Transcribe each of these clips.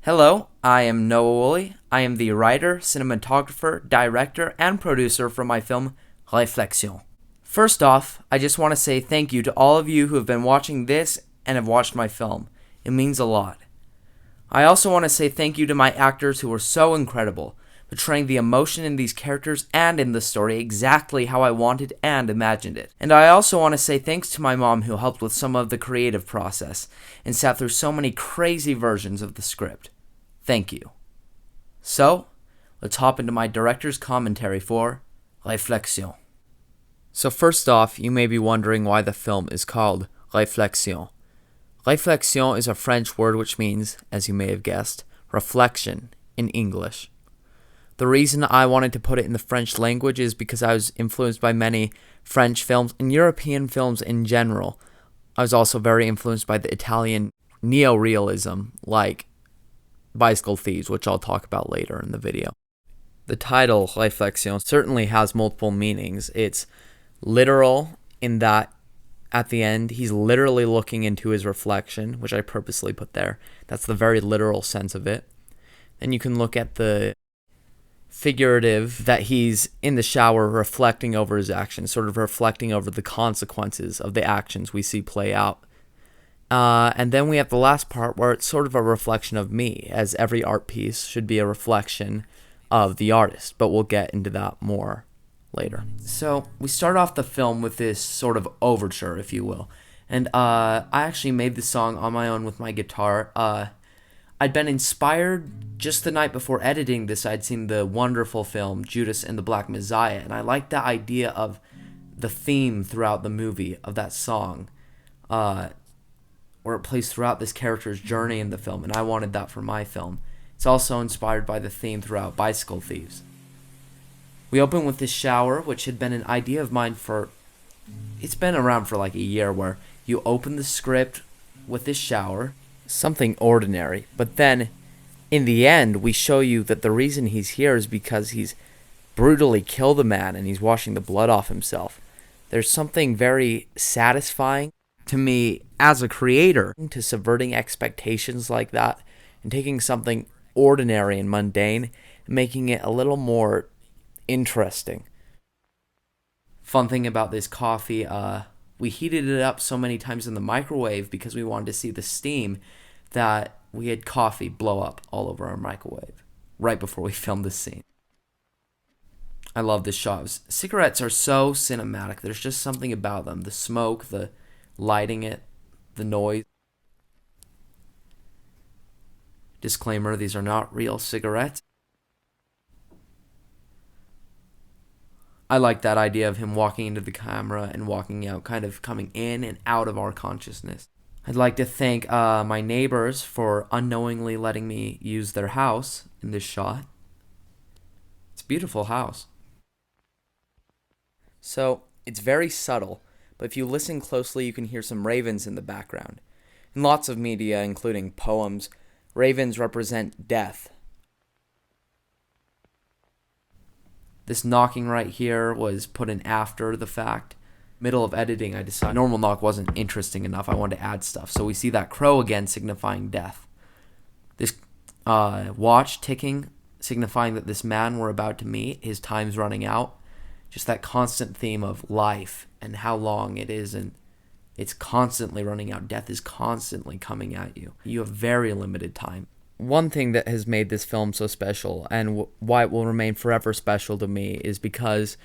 Hello, I am Noah Woolley. I am the writer, cinematographer, director, and producer for my film Réflexion. First off, I just want to say thank you to all of you who have been watching this and have watched my film. It means a lot. I also want to say thank you to my actors who were so incredible, portraying the emotion in these characters and in the story exactly how I wanted and imagined it. And I also want to say thanks to my mom who helped with some of the creative process and sat through so many crazy versions of the script. Thank you. So, let's hop into my director's commentary for Réflexion. So first off, you may be wondering why the film is called Réflexion. Réflexion is a French word which means, as you may have guessed, reflection in English. The reason I wanted to put it in the French language is because I was influenced by many French films and European films in general. I was also very influenced by the Italian neorealism, like Bicycle Thieves, which I'll talk about later in the video. The title, Réflexion, certainly has multiple meanings. It's literal in that at the end, he's literally looking into his reflection, which I purposely put there. That's the very literal sense of it. Then you can look at the figurative, that he's in the shower reflecting over his actions, sort of reflecting over the consequences of the actions we see play out. And then we have the last part where it's sort of a reflection of me, as every art piece should be a reflection of the artist, but we'll get into that more later. So we start off the film with this sort of overture, if you will. And I actually made this song on my own with my guitar. I'd been inspired just the night before editing this. I'd seen the wonderful film Judas and the Black Messiah, and I liked the idea of the theme throughout the movie of that song, where it plays throughout this character's journey in the film, and I wanted that for my film. It's also inspired by the theme throughout Bicycle Thieves. We open with this shower, which had been an idea of mine it's been around for like a year, where you open the script with this shower, something ordinary, but then in the end we show you that the reason he's here is because he's brutally killed a man and he's washing the blood off himself. There's something very satisfying to me as a creator to subverting expectations like that and taking something ordinary and mundane and making it a little more interesting. Fun thing about this coffee, we heated it up so many times in the microwave because we wanted to see the steam that we had coffee blow up all over our microwave right before we filmed this scene. I love this shot. Cigarettes are so cinematic. There's just something about them. The smoke, the lighting it, the noise. Disclaimer, these are not real cigarettes. I like that idea of him walking into the camera and walking out, kind of coming in and out of our consciousness. I'd like to thank my neighbors for unknowingly letting me use their house in this shot. It's a beautiful house. So, it's very subtle, but if you listen closely, you can hear some ravens in the background. In lots of media, including poems, ravens represent death. This knocking right here was put in after the fact. Middle of editing, I decided normal knock wasn't interesting enough. I wanted to add stuff. So we see that crow again signifying death. This watch ticking signifying that this man we're about to meet, his time's running out. Just that constant theme of life and how long it is, and it's constantly running out. Death is constantly coming at you. You have very limited time. One thing that has made this film so special, and why it will remain forever special to me, is because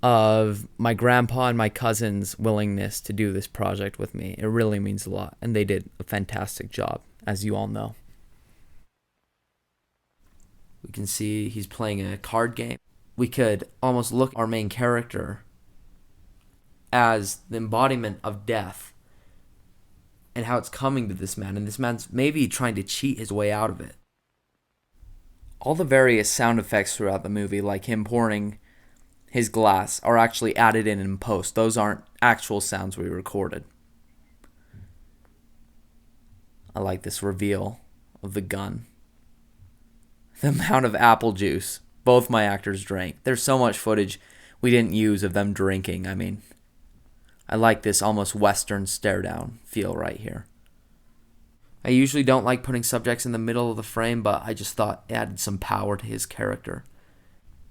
of my grandpa and my cousin's willingness to do this project with me. It really means a lot, and they did a fantastic job, as you all know. We can see he's playing a card game. We could almost look at our main character as the embodiment of death and how it's coming to this man, and this man's maybe trying to cheat his way out of it. All the various sound effects throughout the movie, like him pouring his glass, are actually added in post. Those aren't actual sounds we recorded. I like this reveal of the gun. The amount of apple juice both my actors drank. There's so much footage we didn't use of them drinking. I like this almost Western stare down feel right here. I usually don't like putting subjects in the middle of the frame, but I just thought it added some power to his character.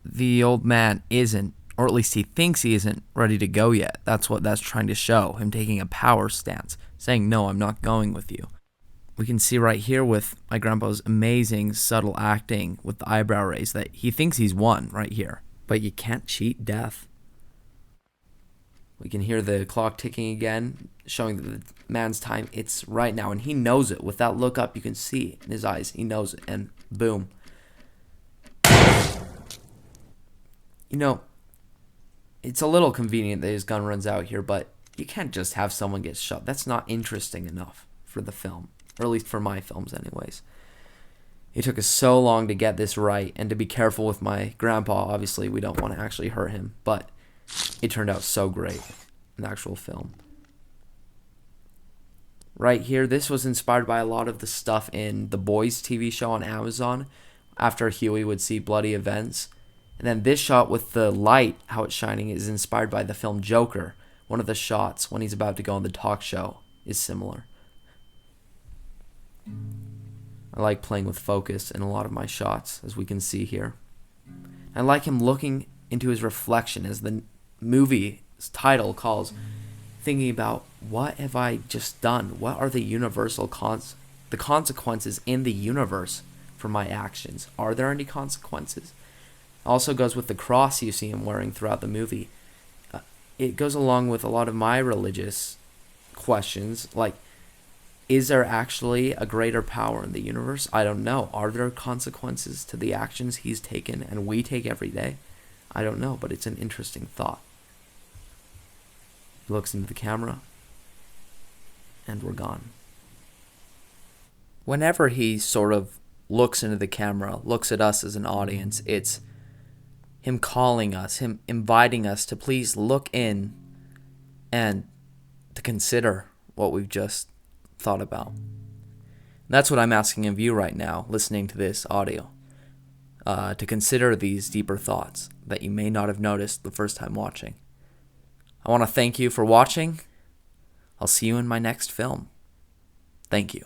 The old man isn't, or at least he thinks he isn't, ready to go yet. That's what that's trying to show, him taking a power stance, saying, no, I'm not going with you. We can see right here with my grandpa's amazing, subtle acting with the eyebrow raise that he thinks he's won right here. But you can't cheat death. We can hear the clock ticking again, showing that the man's time, it's right now, and he knows it. With that look up, you can see in his eyes, he knows it, and boom. You know, it's a little convenient that his gun runs out here, but you can't just have someone get shot. That's not interesting enough for the film, or at least for my films anyways. It took us so long to get this right, and to be careful with my grandpa. Obviously, we don't want to actually hurt him, but it turned out so great in the actual film. Right here, this was inspired by a lot of the stuff in The Boys TV show on Amazon, after Huey would see bloody events. And then this shot with the light, how it's shining, is inspired by the film Joker. One of the shots when he's about to go on the talk show is similar. I like playing with focus in a lot of my shots, as we can see here. I like him looking into his reflection, as the movie's title calls, thinking about, what have I just done? What are the the consequences in the universe for my actions? Are there any consequences? Also goes with the cross you see him wearing throughout the movie. It goes along with a lot of my religious questions, like, is there actually a greater power in the universe? I don't know. Are there consequences to the actions he's taken and we take every day? I don't know, but it's an interesting thought. He looks into the camera, and we're gone. Whenever he sort of looks into the camera, looks at us as an audience, it's him calling us, him inviting us to please look in and to consider what we've just thought about. And that's what I'm asking of you right now, listening to this audio, to consider these deeper thoughts that you may not have noticed the first time watching. I want to thank you for watching. I'll see you in my next film. Thank you.